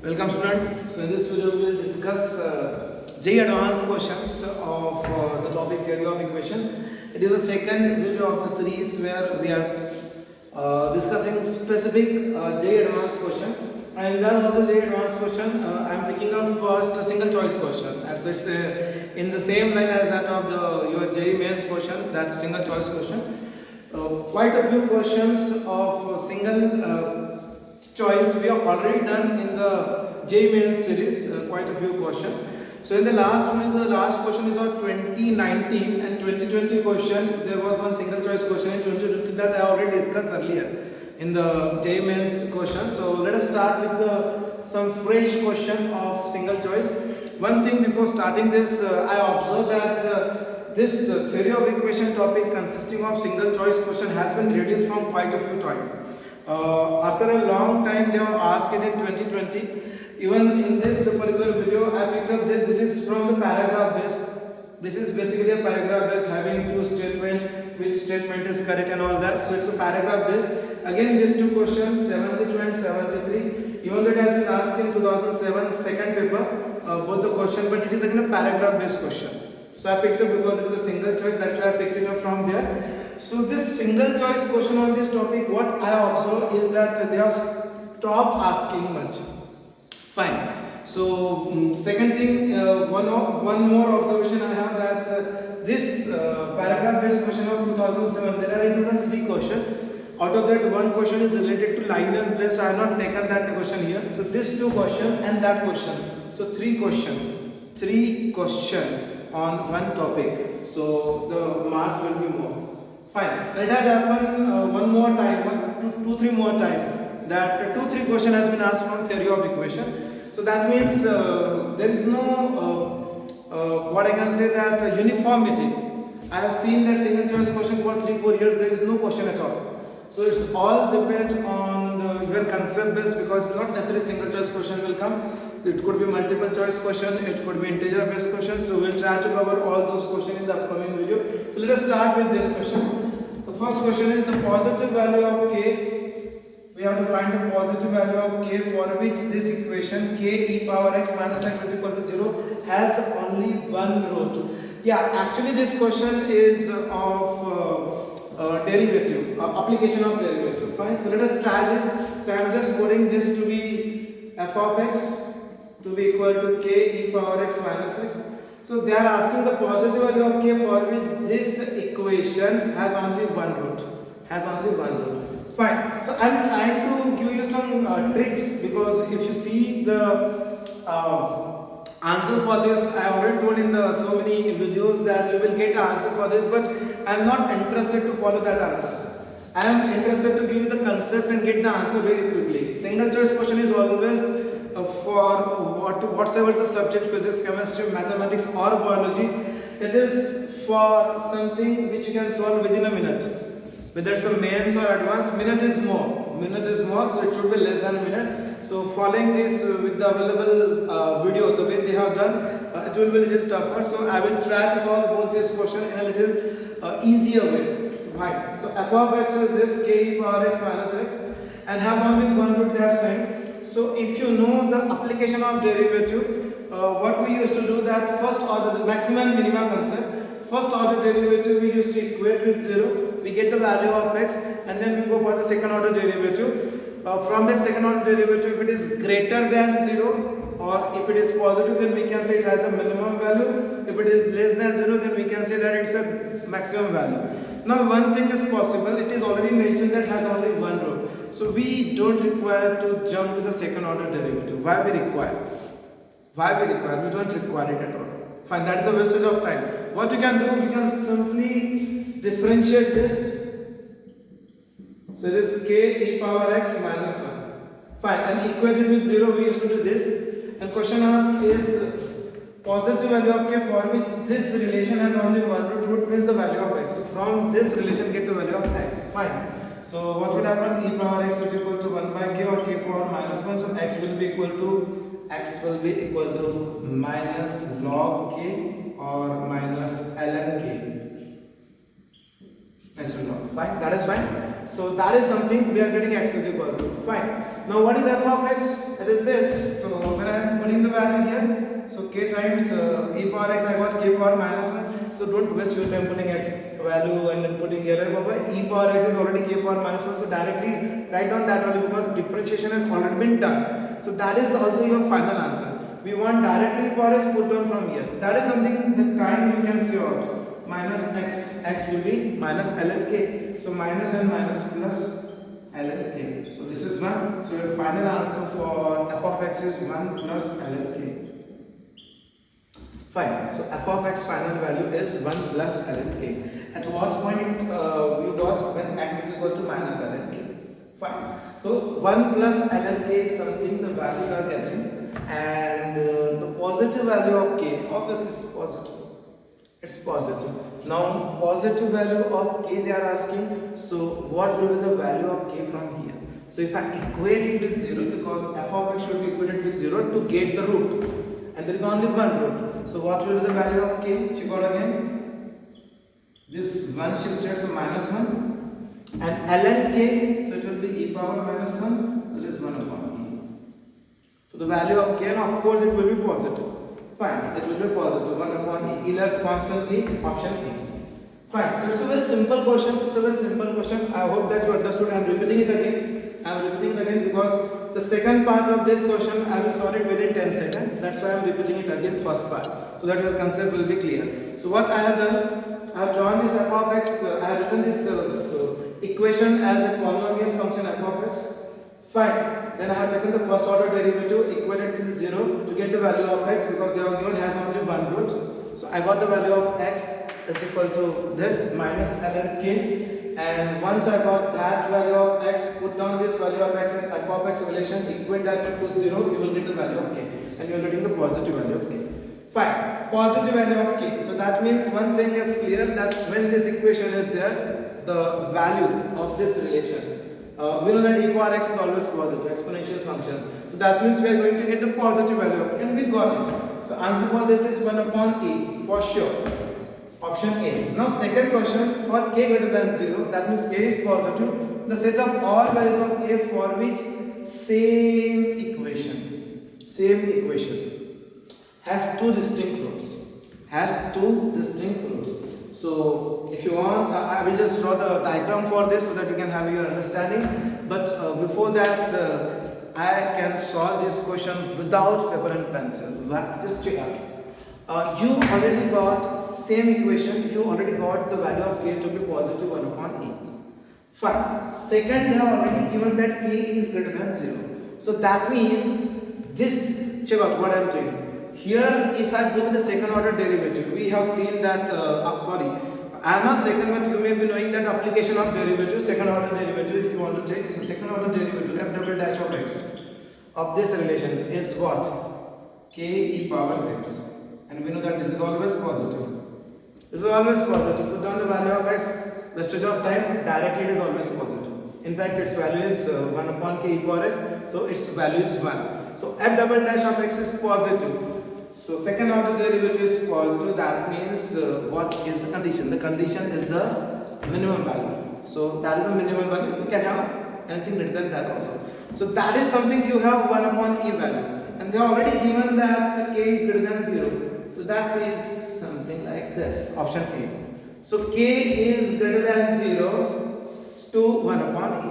Welcome student. So in this video we will discuss JEE advanced questions of the topic theory of equation. It is the second video of the series where we are discussing specific JEE advanced question, and that also JEE advanced question I am picking up first a single choice question, and so it's in the same line as that of your JEE mains question, that single choice question. Quite a few questions of single choice we have already done in the JEE Mains series, quite a few questions. So in the last one, the last question is on 2019 and 2020 question. There was one single choice question in 2020 that I already discussed earlier in the JEE Mains question. So let us start with some fresh question of single choice. One thing before starting this, I observed that this theory of equation topic consisting of single choice question has been reduced from quite a few times. After a long time they have asked it in 2020. Even in this particular video I picked up this is from the paragraph based. This is basically a paragraph based having two statements, which statement is correct and all that. So it's a paragraph based. Again these two questions 72 and 73, even though it has been asked in 2007 second paper, both the question, but it is again a paragraph based question. So I picked up because it is a single choice, that's why I picked it up from there. So this single choice question on this topic, what I observe is that they are stop asking much. Fine. So second thing, one more observation I have that this paragraph based question of 2007, there are in total 3 questions. Out of that, one question is related to line and plane, so I have not taken that question here. So this 2 questions and that question. So 3 questions on one topic. So the marks will be more. Fine. It has happened one more time, 2-3 more time, that 2-3 question has been asked from theory of equation. So that means there is no what I can say that uniformity. I have seen that single choice question for 3-4 years there is no question at all. So it's all depend on your concept based, because it's not necessarily single choice question will come. It could be multiple choice question, it could be integer based question. So we'll try to cover all those questions in the upcoming video. So let us start with this question. The first question is the positive value of k. We have to find the positive value of k for which this equation k e power x minus x is equal to 0 has only one root. Yeah, actually this question is of derivative, application of derivative. Fine. So let us try this. So I am just putting this to be f of x to be equal to k e power x minus x. So they are asking the positive value of k for which this equation has only one root. Fine. So I am trying to give you some tricks, because if you see the answer for this, I already told in the so many videos that you will get an answer for this, but I am not interested to follow that answers. I am interested to give you the concept and get the answer very quickly. Single choice question is always for whatsoever the subject, physics, chemistry, mathematics or biology. It is for something which you can solve within a minute. Whether it's a mains or advanced, minute is more, so it should be less than a minute. So following this with the available video, the way they have done, it will be a little tougher. So I will try to solve both these questions in a little easier way. Right. So f of x is this k e power x minus x and have only one root they are saying. So if you know the application of derivative, what we used to do that first order, the maximum and minimum concept, first order derivative we used to equate with 0. We get the value of x and then we go for the second order derivative. From that second order derivative, if it is greater than 0 or if it is positive, then we can say it has a minimum value. If it is less than 0, then we can say that it's a maximum value. Now one thing is possible, it is already mentioned that has only one root. So we don't require to jump to the second order derivative. Why we require? We don't require it at all. Fine, that's a wastage of time. What you can do, you can simply differentiate this. So this k e power x minus 1. Fine, and equation with 0 we used to do this. And question asked is positive value of k for which this relation has only one root. Root means the value of x. So from this relation get the value of x. Fine. So what would happen? E power x is equal to 1 by k or k power minus 1. So x will be equal to minus log k or minus ln k. Natural log. Fine. That is fine. So that is something we are getting x is equal to. Fine. Now what is f of x? It is this. So when I am putting the value here, so k times e power x, I got k power minus 1. So don't waste your time putting x value and then putting here. E power x is already k power minus 1. So directly write down that value because differentiation has already been done. So that is also your final answer. We want directly e power x put down from here. That is something the time you can see out. Minus x will be minus ln k. So minus and minus plus ln k. So this is 1. So your final answer for f of x is 1 plus ln k. Fine. So f of x final value is 1 plus ln k. At what point you got when x is equal to minus ln k? Fine. So 1 plus ln k is something the value you are getting, and the positive value of k, obviously it's positive. It's positive. Now positive value of k they are asking. So what will be the value of k from here? So if I equate it with 0, because f of x should be equated with 0 to get the root, and there is only one root. So what will be the value of k? Check out again. This 1 shifted, so minus 1, and ln k, so it will be e power minus 1. So it is 1 upon e. So the value of k, and of course it will be positive. Fine, it will be positive 1 upon e. Euler's constantly option A. Fine. So it's a very simple question. It's a very simple question. I hope that you understood. I am repeating it again. I am repeating it again because the second part of this question I will solve it within 10 seconds. That's why I am repeating it again, first part, so that your concept will be clear. So what I have done, I have drawn this f of x. I have written this equation as a polynomial function f of x. Fine. Then I have taken the first order derivative, equated with 0 to get the value of x, because they are given has only one root. So I got the value of x is equal to this minus ln k, and once I got that value of x, put down this value of x and f of x relation, equate that to 0, you will get the value of k, and you are getting the positive value of k. Fine, positive value of k. So that means one thing is clear, that when this equation is there, the value of this relation, we know that e power x is always positive, exponential function. So that means we are going to get the positive value of k, and we got it. So answer for this is 1 upon e for sure. Option A. Now second question, for k greater than 0, that means k is positive. The set of all values of k for which same equation has two distinct roots. So if you want, I will just draw the diagram for this so that you can have your understanding. But before that, I can solve this question without paper and pencil. Just check out. You already got same equation. You already got the value of k to be positive 1 upon e. Fine. Second, they have already given that k is greater than 0. So that means this. Check out what I am doing. Here, if I go with the second order derivative, we have seen that, I have not taken, but you may be knowing that application of derivative, second order derivative, if you want to take. So second order derivative, f double dash of x of this relation is what? K e power x. And we know that this is always positive. This is always positive. Put down the value of x, wastage of time, directly it is always positive. In fact, its value is 1 upon k e power x, so its value is 1. So f double dash of x is positive. So second order derivative is positive. That means what is the condition? The condition is the minimum value. So that is the minimum value. You can have anything greater than that also. So that is something you have 1 upon e value. And they are already given that k is greater than 0. So that is something like this. Option A. So k is greater than 0 to 1 upon e.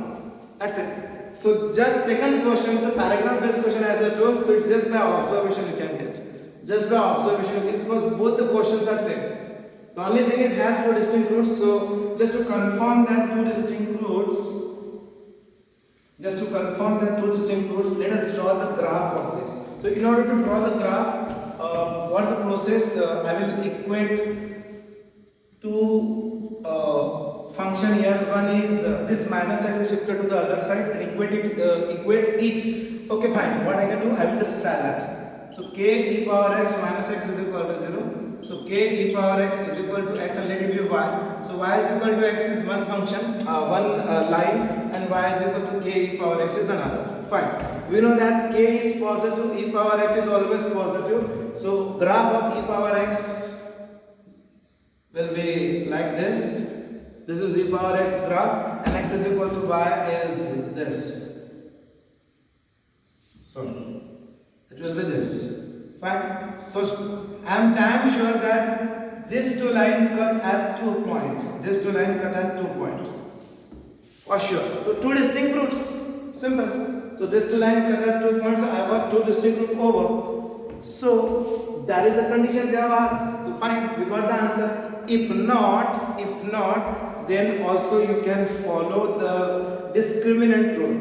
That's it. So just second question is a paragraph based question as I told. So it's just by observation you can get. Just by observation, because both the questions are same. The only thing is has two distinct roots. So just to confirm that two distinct roots, let us draw the graph of this. So in order to draw the graph, what's the process? I will equate two function here. One is this minus x is shifted to the other side, and equate each. Okay, fine. What I can do, I will just try that. So k e power x minus x is equal to 0. So k e power x is equal to x, and let it be y. So y is equal to x is one function, one line, and y is equal to k e power x is another. Fine. We know that k is positive, e power x is always positive. So graph of e power x will be like this. This is e power x graph, and x is equal to y is this. So it will be this. Fine. So I am damn sure that this two line cut at 2 points. This two line cut at 2 points. For sure. So two distinct routes. Simple. So this two line cut at 2 points. So I got two distinct routes over. So that is the condition they have asked. So fine, we got the answer. If not, then also you can follow the discriminant rule.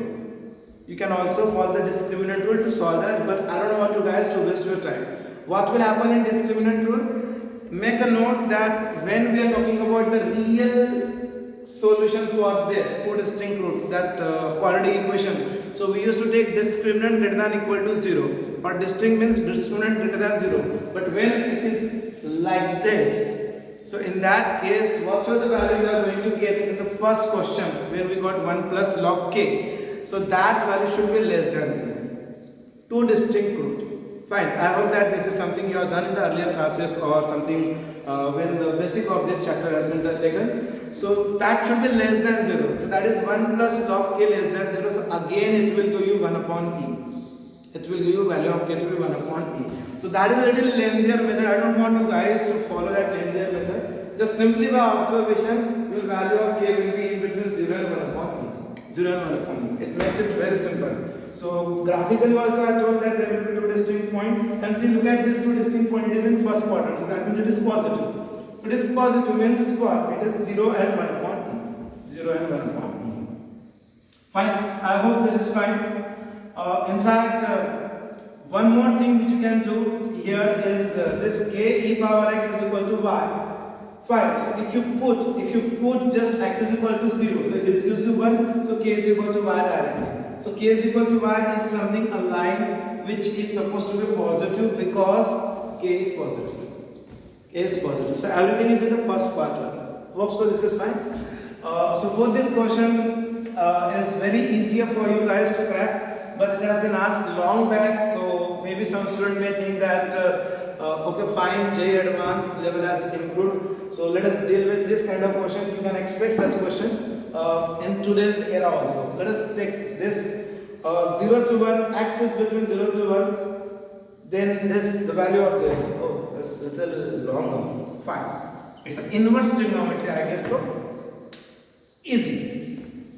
You can also follow the discriminant rule to solve that, but I don't want you guys to waste your time. What will happen in discriminant rule? Make a note that when we are talking about the real solution for this two distinct root, that quadratic equation, so we used to take discriminant greater than equal to 0, or distinct means discriminant greater than 0. But when it is like this, so in that case, whatever the value you are going to get in the first question, where we got 1 plus log k, so that value should be less than 0. Two distinct root. Fine. I hope that this is something you have done in the earlier classes or something when the basic of this chapter has been taken. So that should be less than 0. So that is 1 plus log k less than 0. So again it will give you 1 upon e. It will give you value of k to be 1 upon e. So that is a little lengthier method. I don't want you guys to follow that lengthier method. Just simply by observation, your value of k will be in between 0 and 1 upon e. 0 and 1 upon e. It makes it very simple. So graphically also I told that there will be two distinct points, and see, look at this two distinct point. It is in first quadrant, so that means it is positive. So it is positive means what? It is 0 and 1 upon e. 0 and 1 upon e. Fine. I hope this is fine. In fact, one more thing which you can do here is this k e power x is equal to y. Fine. So if you put just x is equal to 0, so it gives you 1, so k is equal to y directly. So k is equal to y is something, a line which is supposed to be positive because k is positive. K is positive. So everything is in the first quadrant. Hope so this is fine. So both this question is very easier for you guys to crack, but it has been asked long back. So maybe some student may think that okay, fine, JEE Advanced level has improved. So let us deal with this kind of question. You can expect such question in today's era also. Let us take this 0 to 1, x is between 0 to 1, then this, the value of this, oh, that's a little longer, fine. It's an inverse trigonometry, I guess so. Easy.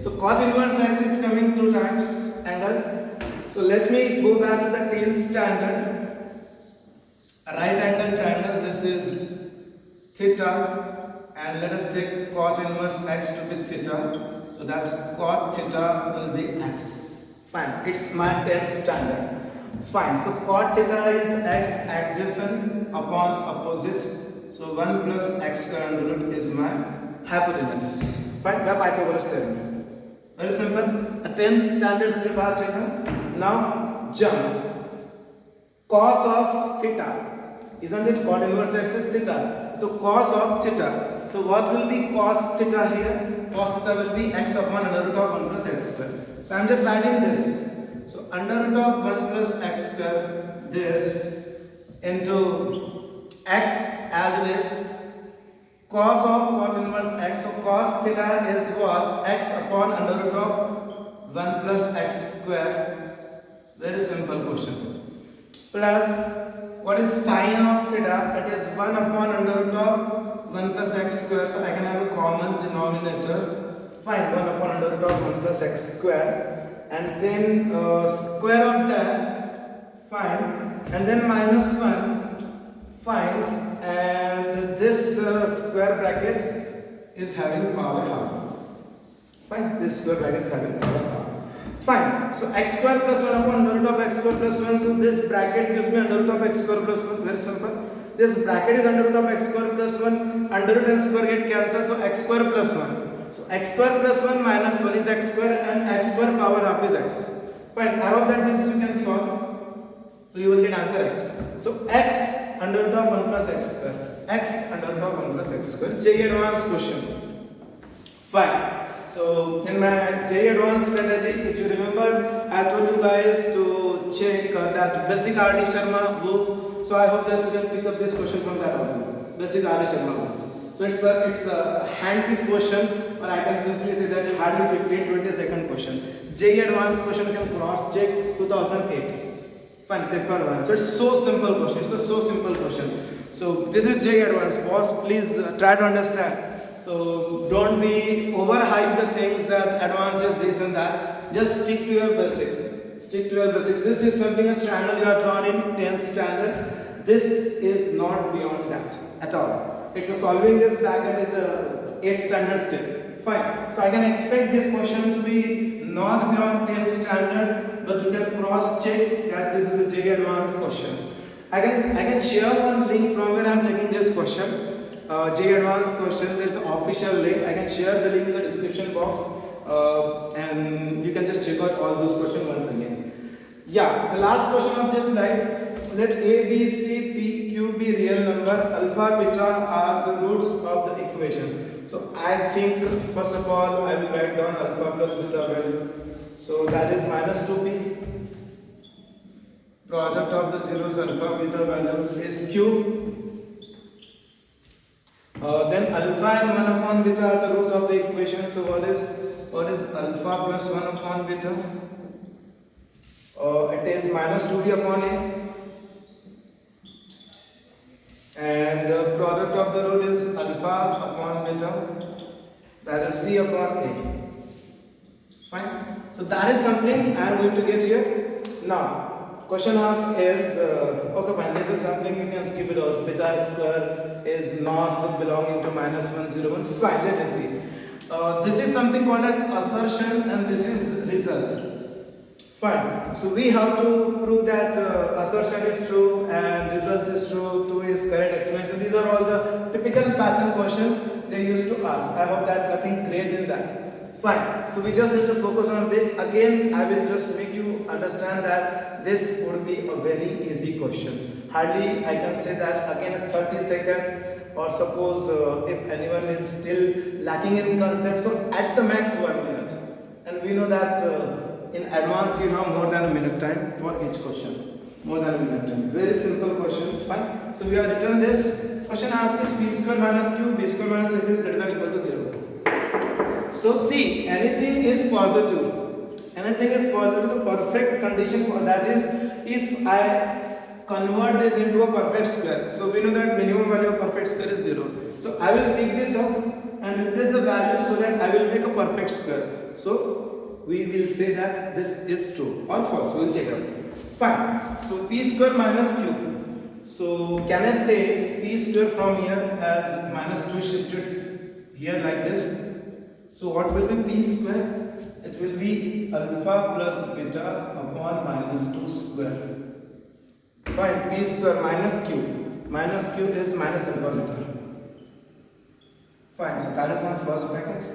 So cos inverse x is coming 2 times angle. So let me go back to the 10th standard. A right angle triangle, this is theta. And let us take cot inverse x to be theta. So that cot theta will be x. Fine. It's my 10th standard. Fine. So cot theta is x adjacent upon opposite. So 1 plus x square under root is my hypotenuse. Fine. By Pythagoras theorem. Very simple. A 10th standard step I have taken. Now jump. Cos of theta. Isn't it? Cot inverse x is theta. So cos of theta. So what will be cos theta here? Cos theta will be x upon under root of 1 plus x square. So I am just writing this. So under root of 1 plus x square, this into x as it is. Cos of cot inverse x. So cos theta is what? X upon under root of 1 plus x square. Very simple question. Plus, what is sine of theta? It is 1 upon under root of 1 plus x square. So I can have a common denominator. Fine, 1 upon under root of 1 plus x square. And then square of that. Fine. And then minus 1. Fine. And this square bracket is having power half. Fine. This square bracket is having power half. Fine. So x square plus 1 upon under root of x square plus 1. So this bracket gives me under root of x square plus 1. Very simple. This bracket is under root of x square plus 1. Under root and square get cancelled. So x square plus 1. So x square plus 1 minus 1 is x square, and x square power half is x. Fine. I hope that this you can solve. So you will get answer x. So x under root of 1 plus x square. X under root of 1 plus x square. JEE Advanced question. Fine. So in my JEE Advanced strategy, if you remember, I told you guys to check that basic R.D. Sharma book. So I hope that you can pick up this question from that also. Basic R.D. Sharma book. So it's a hand-picked question, or I can simply say that hardly 15-20 second question. JEE advanced question can cross-check 2008. Fine, paper one. So it's so simple question. It's a so simple question. So this is JEE advanced. Boss, please try to understand. So don't be overhype the things that advanced is this and that. Just stick to your basic. Stick to your basic. This is something a triangle you are drawn in 10th standard. This is not beyond that at all. It's a solving this bracket is a 8th standard step. Fine. So I can expect this question to be not beyond 10th standard, but you can cross check that this is the JEE advanced question. I can share one link from where I am taking this question. JEE advanced question. There is an official link. I can share the link in the description box, and you can just check out all those questions once again. Yeah, the last question of this slide. Let A, B, C, P, Q be real number. Alpha, beta are the roots of the equation. So I think first of all I will write down alpha plus beta value. So that is minus 2p. Product of the zeros alpha beta value is Q. Then alpha and 1 upon beta are the roots of the equation. So what is alpha plus 1 upon beta? It is minus 2b upon a. And the product of the root is alpha upon beta, that is C upon A. Fine. So that is something I am going to get here. Now, question asked is, okay fine, this is something you can skip it out. Beta square is not belonging to minus 101. Fine, let it be. This is something called as assertion and this is result. Fine. So we have to prove that assertion is true and result is true, 2 is correct explanation. These are all the typical pattern questions they used to ask. I hope that nothing great in that. Fine. So we just need to focus on this. Again, I will just make you understand that this would be a very easy question. Hardly I can say that again a 30-second, or suppose if anyone is still lacking in concept, so at the max 1 minute. And we know that in advance you have more than a minute time for each question. More than a minute time. Very simple question. Fine. So we have written this. Question asked is b square minus q, b square minus s is greater than or equal to 0. So see, anything is positive. Anything is positive. The perfect condition for that is if I convert this into a perfect square. So we know that minimum value of perfect square is 0. So I will pick this up and replace the value so that I will make a perfect square. So we will say that this is true or false. We will check out. Fine. So p square minus q. So can I say p square from here as minus 2 shifted here like this? So what will be p square? It will be alpha plus beta upon minus 2 square. Fine. P square minus q. Minus q is minus alpha beta. Fine. So that is my first bracket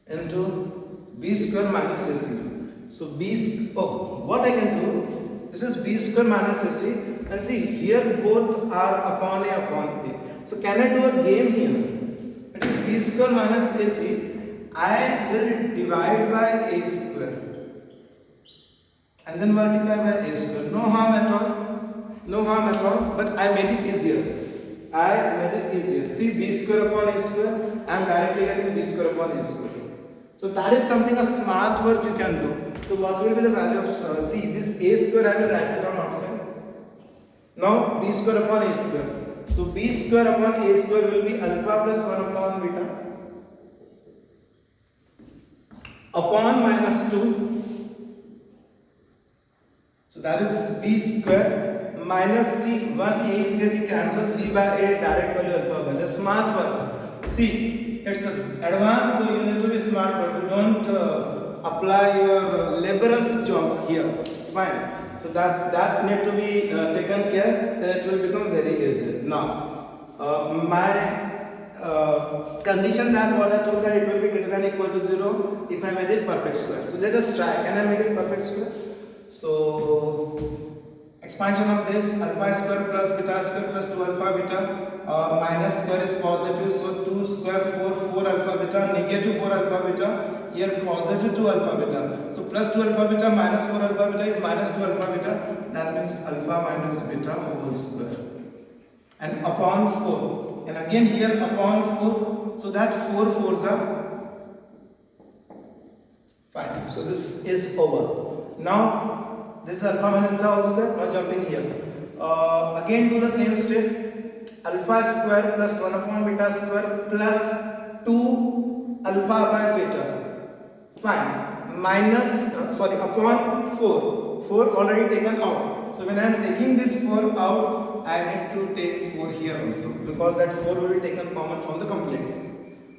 into b square minus ac. So what I can do, this is b square minus ac, and see here both are upon a upon a. So can I do a game here? It is b square minus ac. I will divide by a square and then multiply by a square. No harm at all. No harm at all. But I made it easier. I made it easier. See b square upon a square. I am directly getting b square upon a square. So that is something a smart work you can do. So what will be the value of see this a square? I will write it down outside. Now b square upon a square. So b square upon a square will be alpha plus 1 upon beta upon minus 2. So that is b square minus c. 1a is getting cancelled. C by a direct value alpha. That's a smart work. See. It's advanced, so you need to be smart, but you don't apply your laborious job here. Fine. So that need to be taken care, then it will become very easy. Now, my condition that what I told that it will be greater than or equal to 0 if I made it perfect square. So let us try. Can I make it perfect square? So expansion of this alpha square plus beta square plus 2 alpha beta. Minus square is positive, so 2 square 4 alpha beta, negative 4 alpha beta, here positive 2 alpha beta. So plus 2 alpha beta minus 4 alpha beta is minus 2 alpha beta, that means alpha minus beta whole square. And upon 4. and again here upon 4, so that 4 fours are 5. So this is over. Now this is alpha minus beta whole square. Now jumping here. Again do the same step. Alpha square plus 1 upon beta square plus 2 alpha by beta. Fine. Minus upon 4. 4 already taken out. So when I am taking this 4 out, I need to take 4 here also, because that 4 will be taken common from the complete.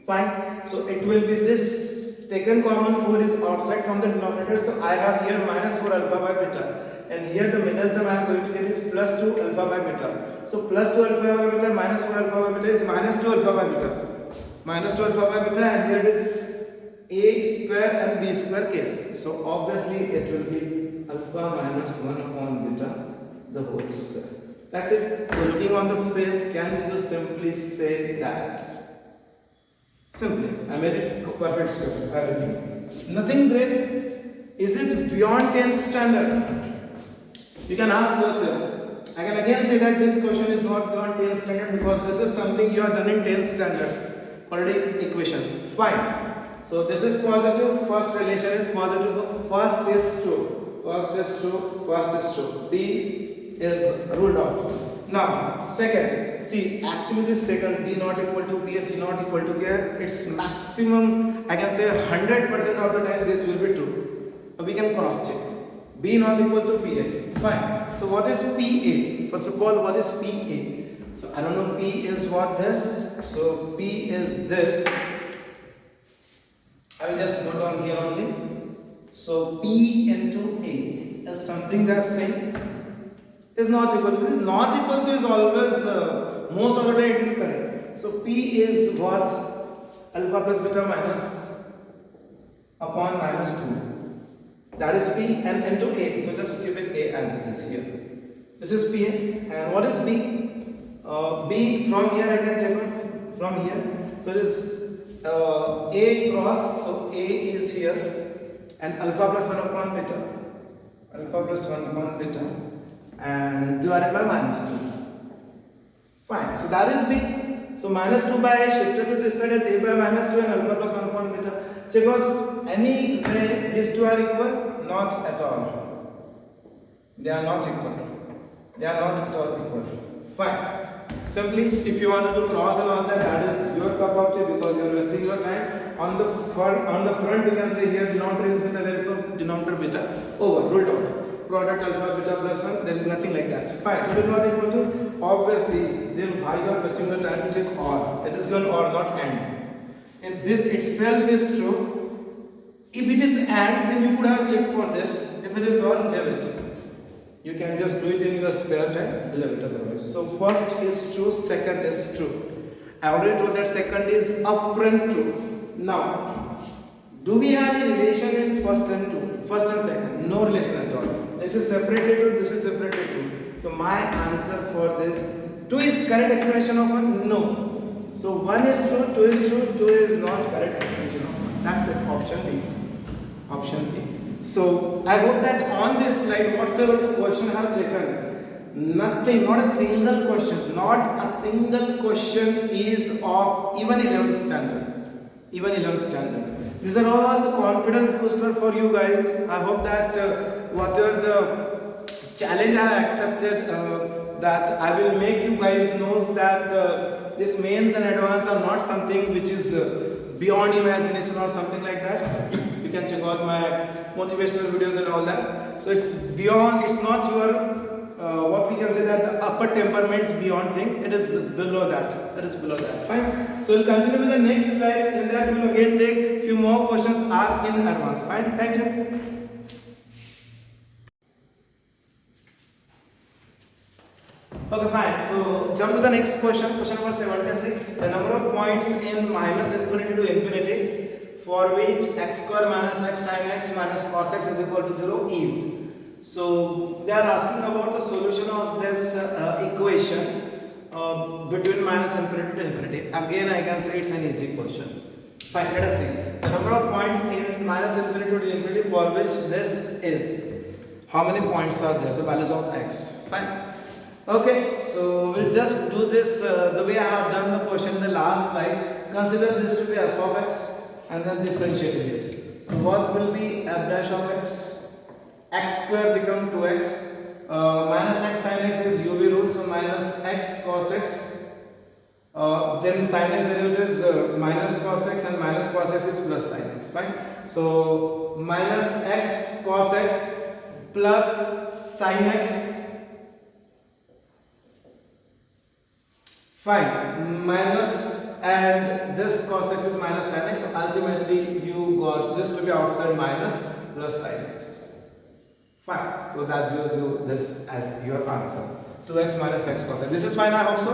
Fine. So it will be this taken common 4 is outside from the denominator. So I have here minus 4 alpha by beta, and here the middle term I am going to get is plus 2 alpha by beta. So plus 2 alpha by beta minus 4 alpha by beta is minus 2 alpha by beta. Minus 2 alpha by beta, and here it is a square and b square case. So obviously it will be alpha minus 1 upon beta the whole square. That's it. So looking on the face, can you simply say that? Simply, I made it perfect square. Everything. Nothing great. Is it beyond 10th standard? You can ask yourself. I can again say that this question is not beyond 10th standard, because this is something you have done in 10th standard. Quadratic equation. Fine. So this is positive. First relation is positive. So first is true. First is true. First is true. D is ruled out. Now second, see, actually this second B not equal to P, C not equal to K, it's maximum, I can say 100% of the time this will be true. We can cross check. B not equal to PA. Fine. So what is PA? First of all, what is PA? So I don't know, P is what this. So P is this. I will just note on here only. So P into A is something that's saying is not equal to. This is not equal to is always most of the time it is correct. So P is what? Alpha plus beta minus upon minus 2. That is P, and into A. So just keep it A as it is here. This is P, and what is B? B from here I can take it from here. So this A cross. So A is here, and alpha plus 1 upon beta. Alpha plus 1 upon beta. And divided by minus 2. Fine. So that is B. So minus 2 by shifted to this side as A by minus 2 and alpha plus 1 upon beta. Check out any way these two are equal? Not at all. They are not equal. They are not at all equal. Fine. Simply, if you want to do cross and all that, that is your cup of tea, because you are wasting your time. On the front, you can say here denominator is beta, there is no denominator beta. Over, ruled out. Product alpha beta plus 1, there is nothing like that. Fine. So it is not equal to, obviously, then why you are wasting the time to check or? It is given or, not and. If this itself is true, if it is and, then you could have checked for this. If it is or, leave it. You can just do it in your spare time, leave it otherwise. So first is true, second is true. I already told that second is upfront true. Now, do we have any relation in first and two? First and second? No relation at all. This is separated to, this is separated to. So my answer for this, 2 is correct explanation of 1? No. So 1 is true, 2 is true, 2 is not correct explanation of 1. That's it, option B. Option B. So I hope that on this slide, whatsoever the question I have taken, nothing, not a single question, not a single question is of even 11th standard. Even 11th standard. These are all the confidence booster for you guys. I hope that whatever the challenge I have accepted, that I will make you guys know that this mains and advanced are not something which is beyond imagination or something like that. You can check out my motivational videos and all that. So it's beyond, it's not your what we can say that the upper temperaments beyond thing, it is below that. That is below that. Fine. So we'll continue with the next slide, and that we will again take few more questions asked in advance. Fine. Thank you. Okay, fine. So jump to the next question. Question number 76. The number of points in minus infinity to infinity for which x square minus x sin x minus cos x is equal to 0 is. So they are asking about the solution of this equation between minus infinity to infinity. Again, I can say it's an easy question. Fine, let us see. The number of points in minus infinity to infinity for which this is. How many points are there? The values of x. Fine. Okay, so we'll just do this the way I have done the question in the last slide. Consider this to be f of x and then differentiating it. So what will be f dash of x? X square become 2x. Minus x sin x is UV rule, so minus x cos x. Then sin x derivative is minus cos x, and minus cos x is plus sin x. Fine. So minus x cos x plus sin x. Fine. Minus, and this cos x is minus sin x. So ultimately you got this to be outside minus plus sin x. Fine. So that gives you this as your answer. 2x minus x cos x. This is fine, I hope so.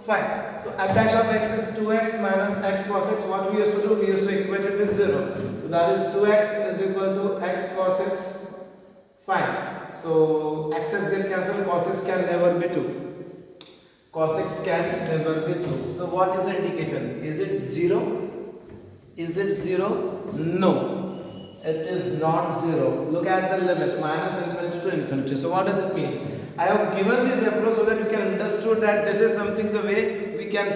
Fine. So f dash of x is 2x minus x cos x. What we used to do? We used to equate it with 0. So that is 2x is equal to x cos x. Fine. So x's get cancelled. Cos x can never be 2. Cos x can never be 2. So what is the indication? Is it 0? Is it 0? No. It is not 0. Look at the limit, minus infinity to infinity. So what does it mean? I have given this approach so that you can understand that this is something the way we can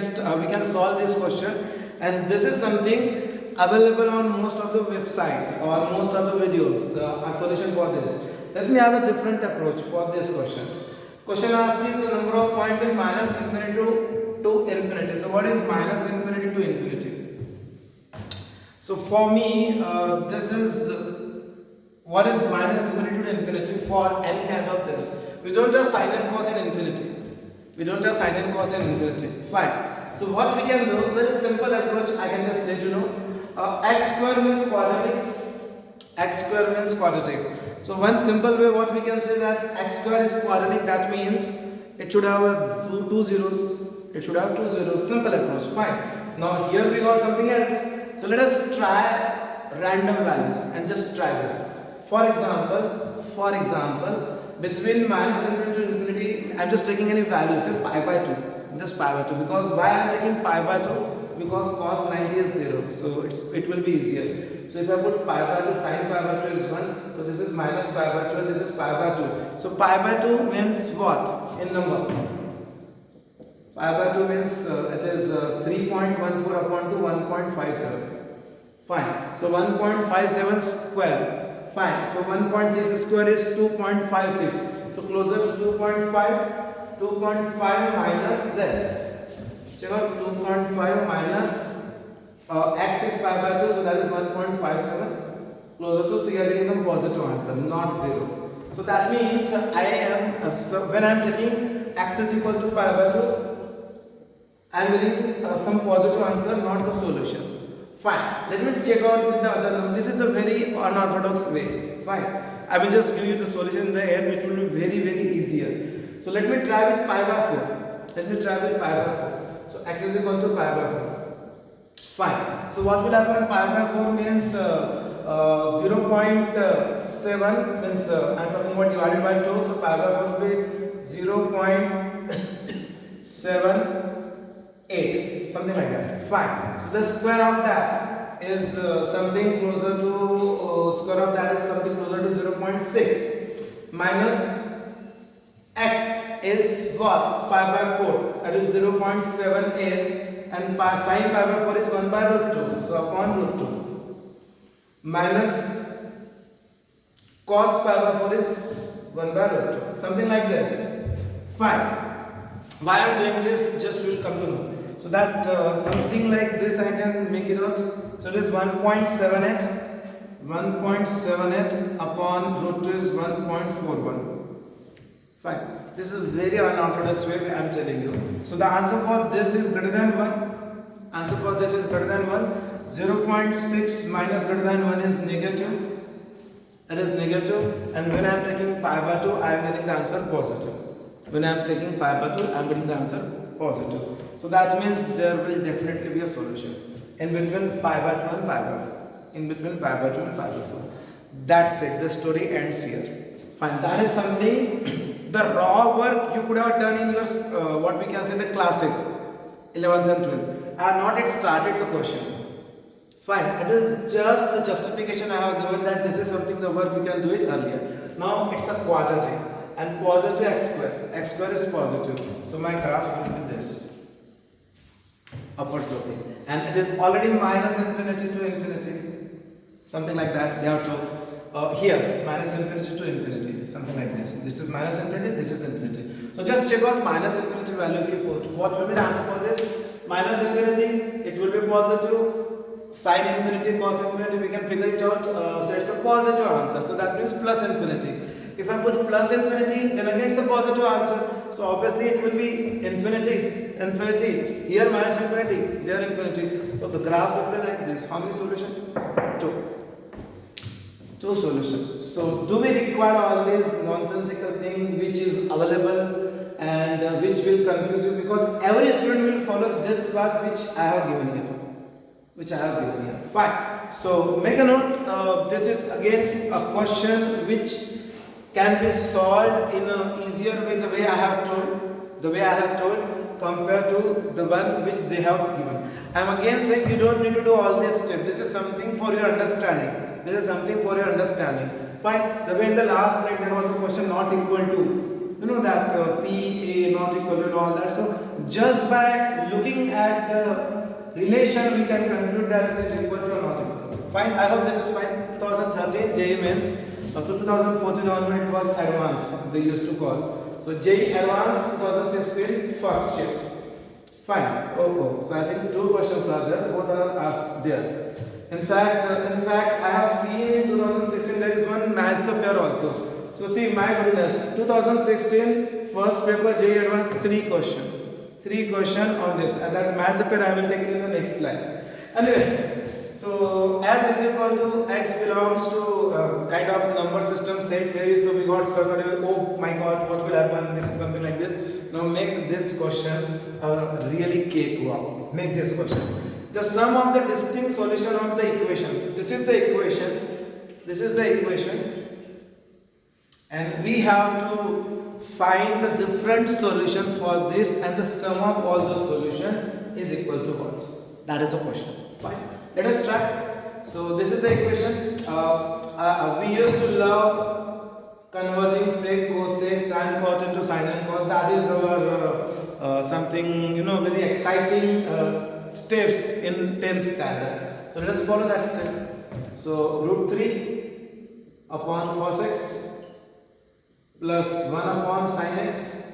solve this question, and this is something available on most of the websites or most of the videos. A solution for this. Let me have a different approach for this question. Question asking the number of points in minus infinity to infinity. So what is minus infinity to infinity? So for me, this is what is minus infinity to infinity for any kind of this. We don't just sin and cos in infinity. We don't just sin and cos in infinity. Fine. So what we can do, very simple approach, I can just let you know. X square means quadratic. X square means quadratic. So one simple way what we can say that x square is quadratic, that means it should have two zeros. It should have 2 zeros. Simple approach. Fine. Now here we got something else. So let us try random values and just try this. For example, between minus infinity to infinity, I am just taking any value, say pi by 2. Just pi by 2. Because why I am taking pi by 2? Because cos 90 is 0. So it will be easier. So if I put pi by 2, sin pi by 2 is 1. So this is minus pi by 2 and this is pi by 2. So pi by 2 means what in number? Pi by 2 means it is 3.14 upon 2, 1.57. Fine. So 1.57 square. Fine. So 1.6 square is 2.56. So closer to 2.5. 2.5 minus this. Check out 2.5 minus x is pi by 2. So that is 1.57. Closer to, so you are getting some positive answer, not 0. So that means I am, when I am taking x is equal to pi by 2, I am getting some positive answer, not the solution. Fine. Let me check out with the other number. This is a very unorthodox way. Fine. I will just give you the solution in the end, which will be very, very easier. So let me try with pi by 4. Let me try with pi by 4. So x is equal to pi by 4. Fine. So what will happen? Pi by 4 means 0.7 means I am talking about divided by 2. So pi by 4 will be 0.78, something like that. Fine. So the square of that is something closer to square of that is something closer to 0.6 minus x is what? Pi by 4, that is 0.78, and sin pi by 4 is 1 by root 2. So upon root 2 minus cos pi by 4 is 1 by root 2. Something like this. Fine. Why I am doing this, just we will come to know. So that something like this I can make it out. So it is 1.78. 1.78 upon root 2 is 1.41. Fine. This is very unorthodox way I am telling you. So the answer for this is greater than 1. Answer for this is greater than 1. 0.6 minus greater than 1 is negative. That is negative. And when I am taking pi by 2, I am getting the answer positive. When I am taking pi by 2, I am getting the answer positive. So that means there will definitely be a solution in between pi by 2 and pi by 4. In between pi by 2 and pi by 4. That's it. The story ends here. Fine. That is something, the raw work you could have done in your, what we can say, the classes, 11th and 12th. I have not yet started the question. Fine. It is just the justification I have given that this is something the work we can do it earlier. Now it's a quadratic. and positive x square. X square is positive. So my graph will be this. Upward sloping. And it is already minus infinity to infinity. Something like that. They have to here minus infinity to infinity. Something like this. This is minus infinity, this is infinity. So just check out minus infinity value if you put. What will be the answer for this? Minus infinity, it will be positive. Sin infinity, cos infinity, we can figure it out. So it's a positive answer. So that means plus infinity. If I put plus infinity, then again it's a positive answer. So obviously it will be infinity, infinity. Here minus infinity, there infinity. So the graph will be like this. How many solutions? Two solutions. So do we require all this nonsensical thing which is available and which will confuse you? Because every student will follow this path which I have given here. Fine. So make a note. This is again a question which can be solved in an easier way, the way I have told, compared to the one which they have given. I am again saying you don't need to do all this step. This is something for your understanding. Fine. The way in the last slide there was a question not equal to, you know that P, A not equal to and all that. So just by looking at the relation we can conclude that it is equal to or not equal to. Fine. I hope this is fine. 2013 JEE Mains. So 2014 onward it was advanced, they used to call. So JEE Advanced 2016 first shift. Fine. So I think two questions are there. Both are asked there. In fact, I have seen in 2016 there is one match the pair also. So see, my goodness, 2016 first paper JEE Advanced 3 question on this, and that match the pair I will take it in the next slide. Anyway. So S is equal to X belongs to kind of number system set theory. So we got stuck away. Oh my God, what will happen? This is something like this. Now make this question a really cakewalk. Make this question. The sum of the distinct solution of the equations. This is the equation. And we have to find the different solution for this, and the sum of all the solution is equal to what? That is the question. Fine. Let us try. So this is the equation. We used to love converting sec, cosec, tan, cot into sin and cos. That is our something very exciting steps in 10th standard. So let us follow that step. So root 3 upon cos x plus 1 upon sin x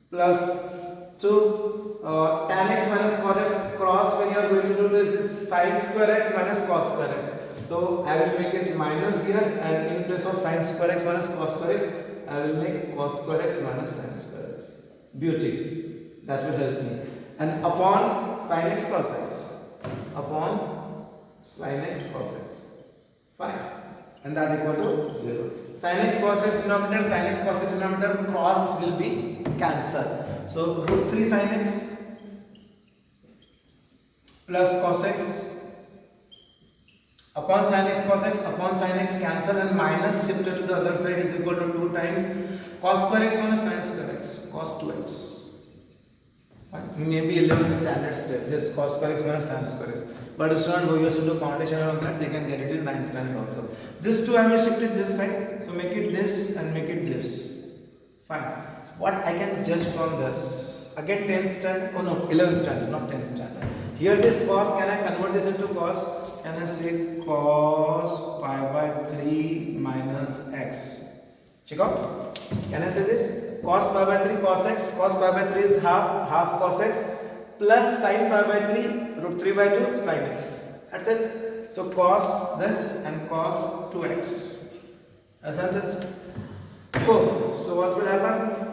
plus 2 tan x minus cos x cross. When you are going to do this is sin square x minus cos square x. So I will make it minus here, and in place of sin square x minus cos square x, I will make cos square x minus sin square x. Beauty. That will help me. And upon sin x cos x. Upon sin x cos x. Fine. And that equal to 0. Sin x cos x denominator, sin x cos x denominator, cross will be cancelled. So root 3 sin x plus cos x upon sin x cos x upon sin x cancel, and minus shifted to the other side is equal to 2 times cos square x minus sin square x, cos 2x. Maybe 11th standard step, this cos square x minus sin square x. But student who used to do combination and all that, they can get it in 9th standard also. This 2 I will shift it this side, so make it this and make it this. Fine. What I can judge from this? Again 10th standard, 11th standard, not 10th standard. Here this cos, can I convert this into cos? Can I say cos pi by 3 minus x? Check out. Can I say this? Cos pi by 3 cos x, cos pi by 3 is half cos x, plus sin pi by 3 root 3 by 2 sin x. That's it. So cos this and cos 2x. Isn't it? Oh, so what will happen?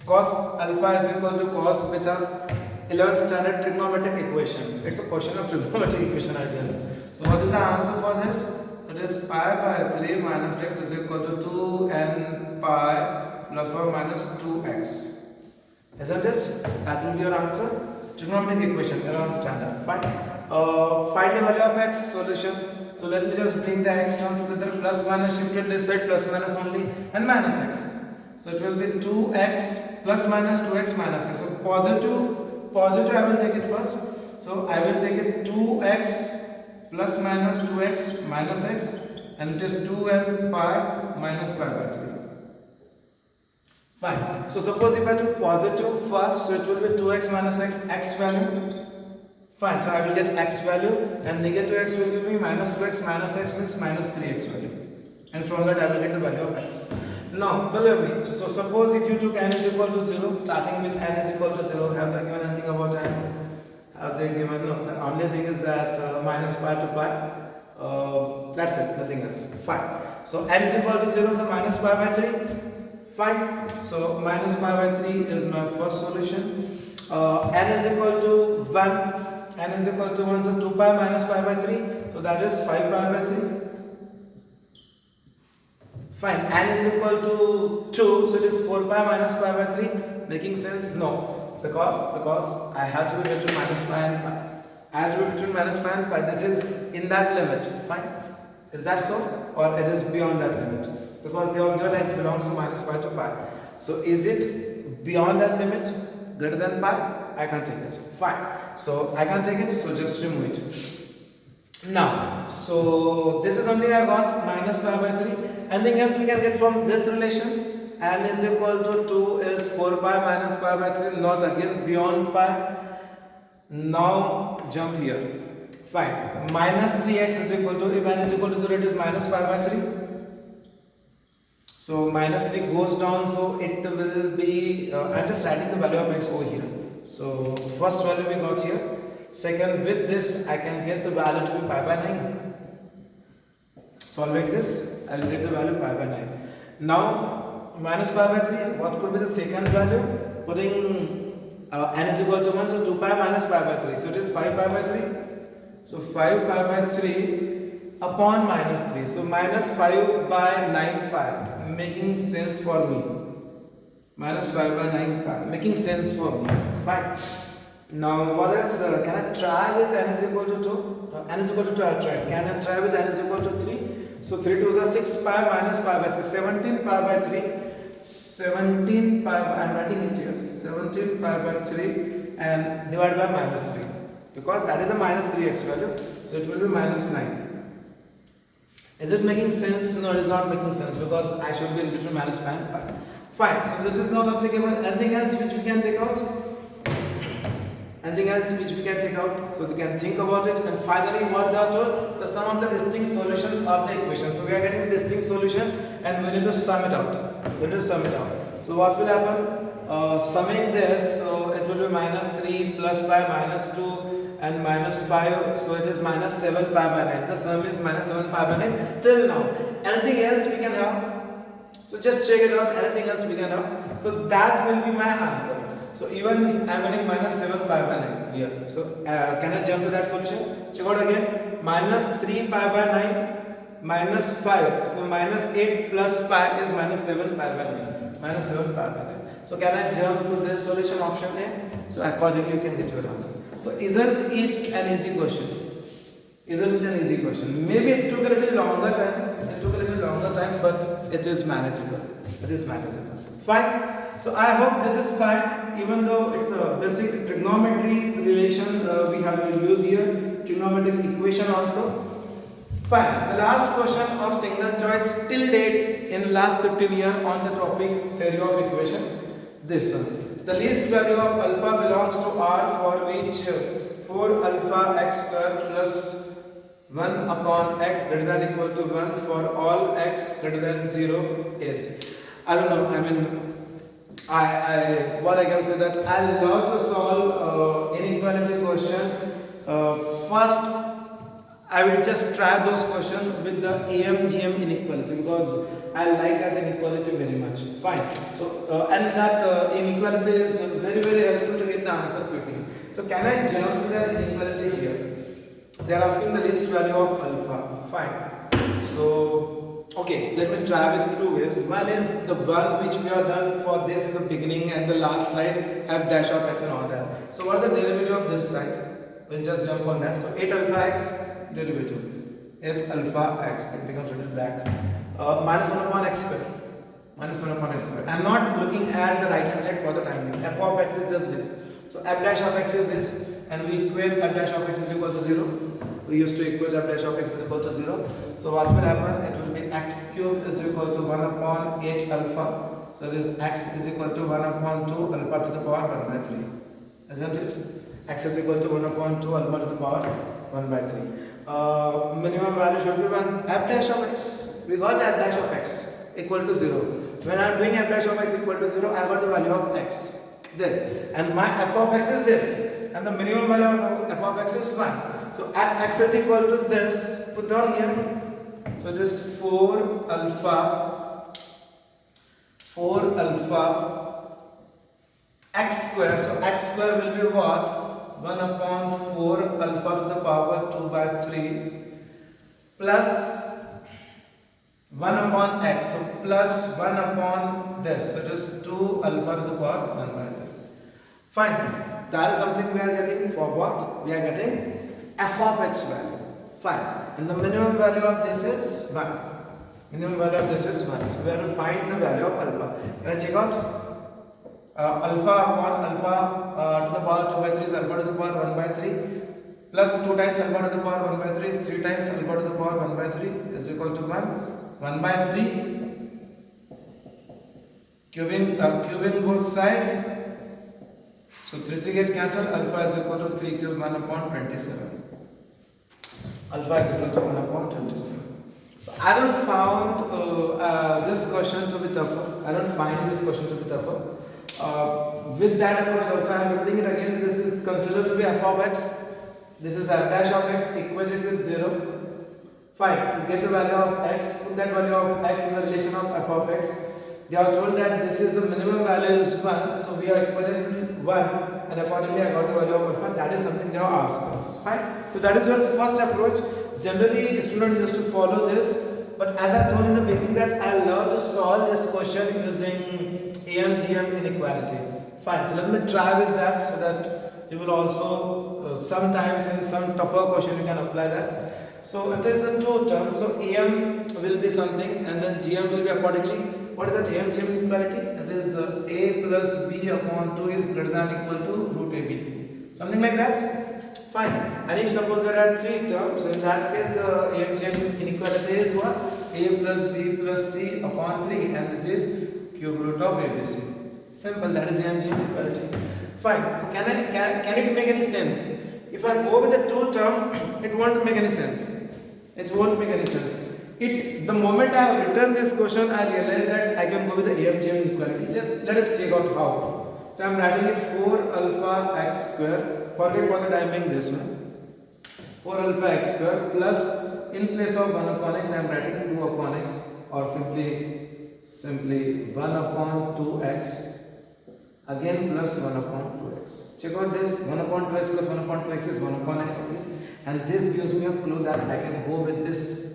Cos alpha is equal to cos beta. 11th standard trigonometric equation. It's a question of trigonometric equation, I guess. So what is the answer for this? It is pi by 3 minus x is equal to 2n pi plus or minus 2x. Isn't it? That will be your answer. Trigonometric equation, 11th standard. Fine. Find the value of x, solution. So let me just bring the x down together. Plus minus shifted this side, plus minus only, and minus x. So it will be 2x plus minus 2x minus x. So positive I will take it first. So I will take it 2x plus minus 2x minus x and it is 2n pi minus pi by 3. Fine. So suppose if I took positive first, so it will be 2x minus x value. Fine. So I will get x value, and negative x will give me minus 2x minus x means minus 3x value. And from that I will get the value of x. Now, believe me, so suppose if you took n is equal to 0, starting with n is equal to 0, have they given anything about n? Have they given? No, the only thing is that minus pi to pi. That's it, nothing else. Fine. So n is equal to 0, so minus pi by 3. Fine. So minus pi by 3 is my first solution. N is equal to 1. N is equal to 1, so 2 pi minus pi by 3. So that is 5 pi by 3. Fine. N is equal to 2, so it is 4 pi minus pi by 3. Making sense? No. Because I have to be between minus pi and pi. I have to be between minus pi and pi. This is in that limit. Fine. Is that so? Or it is beyond that limit? Because the given x belongs to minus pi to pi. So is it beyond that limit? Greater than pi? I can't take it. Fine. So I can't take it, so just remove it. Now, so this is something I got, minus pi by 3. Anything else we can get from this relation? N is equal to 2 is 4 pi minus pi by 3, not again beyond pi. Now jump here. Fine. Minus 3x is equal to, if n is equal to 0, it is minus pi by 3. So minus 3 goes down, so it will be, I'm just writing the value of x over here. So first value we got here. Second, with this I can get the value to be pi by 9. Solving this, I will get the value pi by 9. Now minus pi by 3, what could be the second value? Putting n is equal to 1, so 2 pi minus pi by 3. So it is 5 pi by 3. So 5 pi by 3 upon minus 3. So minus 5 by 9 pi. Making sense for me. Minus 5 by 9 pi. Making sense for me. Fine. Now what else? Can I try with n is equal to 2? N is equal to 2, I'll try. Can I try with n is equal to 3? So 3 2s are 6 pi minus pi by 3. 17 pi by 3. 17 pi, I'm writing it here. 17 pi by 3 and divided by minus 3. Because that is a minus 3x value. So it will be minus 9. Is it making sense? No, it is not making sense because I should be in between minus pi and pi. Fine. So this is not applicable. Anything else which we can take out? Anything else which we can take out? So we can think about it. And finally, what they are told? The sum of the distinct solutions of the equation. So we are getting distinct solution and we need to sum it out. We need to sum it out. So what will happen? Summing this, so it will be minus 3 plus pi minus 2. And minus 5, so it is minus 7 pi by 9. The sum is minus 7 pi by 9 till now. Anything else we can have? So just check it out. Anything else we can have? So that will be my answer. So even I am getting minus 7 pi by 9 here. So can I jump to that solution? Check out again. Minus 3 pi by 9 minus 5. So minus 8 plus pi is minus 7 pi by 9. Minus 7 pi by 9. So can I jump to this solution option A? So accordingly you can get your answer. So isn't it an easy question? Isn't it an easy question? Maybe it took a little longer time. But it is manageable. It is manageable. Fine. So I hope this is fine. Even though it's a basic trigonometry relation we have to use here. Trigonometric equation also. Fine. The last question of single choice till date in last 15 years on the topic theory of equation. This one. The least value of alpha belongs to R for which 4 alpha x square plus 1 upon x greater than equal to 1 for all x greater than 0 is. I don't know, I mean, what I can say that I love to solve inequality question. First, I will just try those questions with the AM-GM inequality because I like that inequality very much. Fine. So, and that inequality is very helpful to get the answer quickly. So, can I jump to the inequality here? They are asking the least value of alpha. Fine. So, okay, let me try with two ways. One is the one which we have done for this in the beginning and the last slide, f dash of x and all that. So, what is the derivative of this side? We'll just jump on that. So, 8 alpha x derivative. 8 alpha x, it becomes a little black. Minus 1 upon x square. Minus 1 upon x square. I am not looking at the right hand side for the time being. F of x is just this. So, f dash of x is this. And we equate f dash of x is equal to 0. we used to equate f dash of x is equal to 0. So what will happen? It will be x cube is equal to 1 upon 8 alpha. So this x is equal to 1 upon 2 alpha to the power 1 by 3. Isn't it? X is equal to 1 upon 2 alpha to the power 1 by 3. Minimum value should be 1. F dash of x. We got f dash of x equal to 0. When I am doing f dash of x equal to 0, I got the value of x. This. And my f of x is this. And the minimum value of f of x is 1. So at x is equal to this, put down here. So it is 4 alpha x square. So x square will be what? 1 upon 4 alpha to the power 2 by 3 plus 1 upon x. So plus 1 upon this. So it is 2 alpha to the power 1 by 3. Fine. That is something we are getting for what? We are getting f of x value. Fine. And the minimum value of this is 1. Minimum value of this is 1. So we have to find the value of alpha. Can I check out? Alpha upon alpha to the power 2 by 3 is alpha to the power 1 by 3 plus 2 times alpha to the power 1 by 3 is 3 times alpha to the power 1 by 3 is equal to 1. 1 by 3 cubing both sides. So 3 get cancelled. Alpha is equal to 3 cube 1 upon 27. Alpha is equal to 1 upon 27. So I don't found this question to be tougher. I don't find this question to be tougher. With that approach also I am repeating it again. This is considered to be f of x. This is f dash of x equated with 0. Fine. To get the value of x, put that value of x in the relation of f of x. They are told that this is the minimum value is 1. So we are equated with 1 and accordingly I got the value of alpha. That is something they have asked us. Fine. So that is your first approach. Generally students used to follow this. But as I told in the beginning that I love to solve this question using AM-GM inequality. Fine, so let me try with that so that you will also sometimes in some tougher question you can apply that. So it is a two term. So AM will be something and then GM will be accordingly. What is that AM-GM inequality? It is A plus B upon 2 is greater than or equal to root AB. Something like that? Fine. And if suppose there are three terms, so in that case the AM-GM inequality is what? A plus B plus C upon 3 and this is cube root of ABC. Simple, that is AM-GM inequality. Fine. So can it make any sense? If I go with the two term, it won't make any sense. It won't make any sense. The moment I have written this question, I realize that I can go with the AM-GM inequality. Let us check out how. So I am writing it 4 alpha x square. Forget I am making this one. 4 alpha x square plus in place of 1 upon x I am writing 2 upon x or simply 1 upon 2x again plus 1 upon 2x. Check out this 1 upon 2x plus 1 upon 2x is 1 upon x only, and this gives me a clue that I can go with this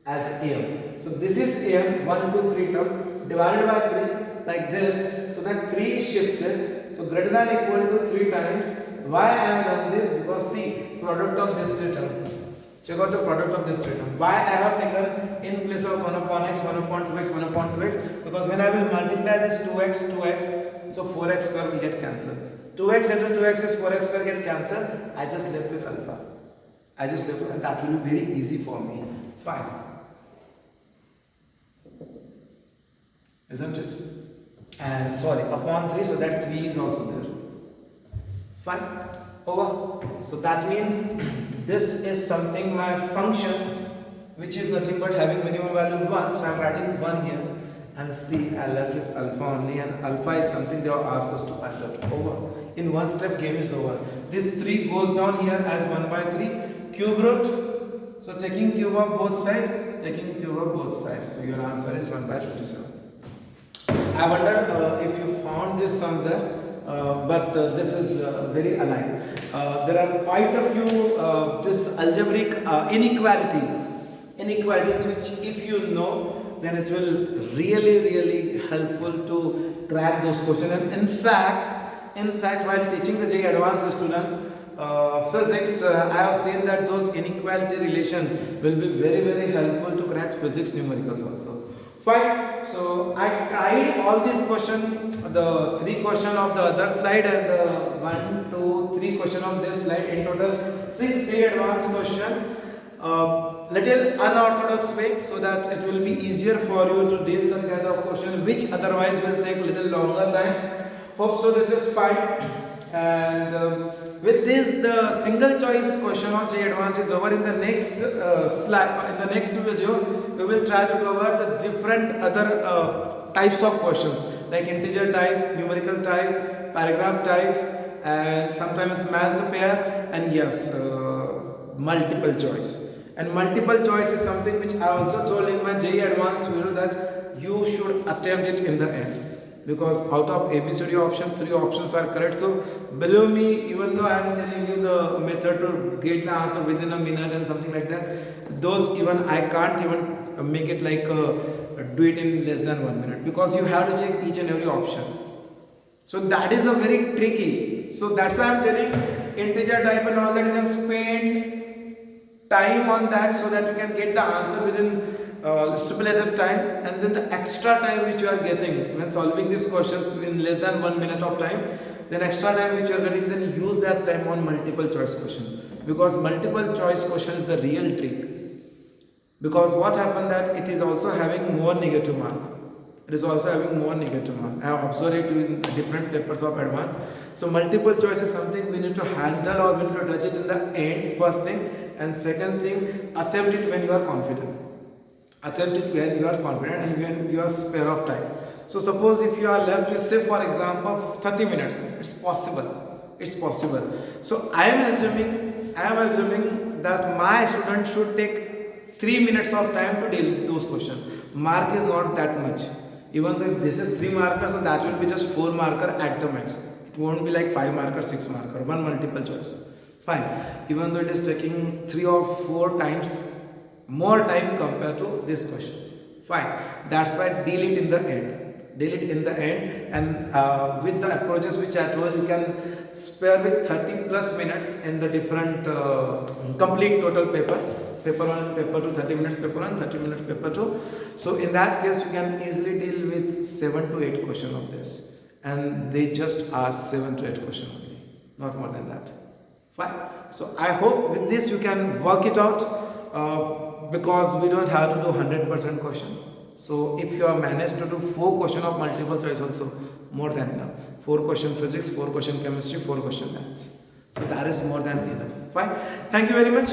as AM. So this is AM 1, 2, 3 term divided by 3 like this, so that 3 is shifted, so greater than or equal to 3 times. Why I have done this? Because see, product of this 3 term. Check out the product of this 3 term. Why I have taken in place of 1 upon x, 1 upon 2x, 1 upon 2x? Because when I will multiply this 2x, 2x, so 4x square will get cancelled. 2x into 2x is 4x square gets cancelled. I just left with alpha. I just left with, and that will be very easy for me. Fine. Isn't it? And sorry, upon 3, so that 3 is also there. Fine. Over. So that means this is something my function which is nothing but having minimum value 1. So I am writing 1 here. And see, I left with alpha only, and alpha is something they have asked us to find out. Over. In one step, game is over. This 3 goes down here as 1 by 3. Cube root. So taking cube of both sides, taking cube of both sides. So your answer is 1 by 57. I wonder if you found this somewhere, but this is very alike. There are quite a few this algebraic inequalities which if you know, then it will really helpful to track those questions. And in fact while teaching the JEE advanced student physics, I have seen that those inequality relation will be very helpful to crack physics numericals also. Fine. So I tried all these questions, the 3 questions of the other slide and the 1, 2, 4, 3 question of this slide. In total 6 JEE advanced question. Little unorthodox way, so that it will be easier for you to deal such kind of question which otherwise will take little longer time. Hope so this is fine. And with this, the single choice question of JEE Advanced is over. In the next slide, in the next video, we will try to cover the different other types of questions like integer type, numerical type, paragraph type, and sometimes match the pair, and yes, multiple choice. And multiple choice is something which I also told in my JEE Advanced video that you should attempt it in the end. Because out of ABCD option, 3 options are correct. So believe me, even though I am telling you the method to get the answer within a minute and something like that, those even I can't even make it like do it in less than 1 minute, because you have to check each and every option. So that is a very tricky. So that's why I am telling integer type and all that, you can spend time on that so that you can get the answer within stipulated time, and then the extra time which you are getting when solving these questions in less than 1 minute of time, then extra time which you are getting, then use that time on multiple choice question, because multiple choice question is the real trick. Because what happened that it is also having more negative mark. It is also having more negative mark. I have observed it in different papers of advanced. So multiple choice is something we need to handle, or we need to touch it in the end, first thing, and second thing, attempt it when you are confident. Attempt it when you are confident and when you are spare of time. So suppose if you are left with, say for example, 30 minutes, it's possible. It's possible. So I am assuming that my student should take 3 minutes of time to deal with those questions. Mark is not that much. Even though if this is 3 markers, so that will be just 4 marker at the max. It won't be like 5 marker, 6 marker, one multiple choice. Fine. Even though it is taking 3 or 4 times more time compared to these questions. Fine. That's why deal it in the end. Deal it in the end, and with the approaches which I told, you can spare with 30 plus minutes in the different complete total paper. Paper 1, paper 2, 30 minutes paper 1, 30 minutes paper 2. So in that case, you can easily deal with 7 to 8 questions of this. And they just ask 7 to 8 questions only. Not more than that. Fine. So I hope with this you can work it out. Because we don't have to do 100% question. So if you have managed to do 4 questions of multiple choice, also more than enough. 4 question physics, 4 question chemistry, 4 question maths. So that is more than enough. Fine. Thank you very much.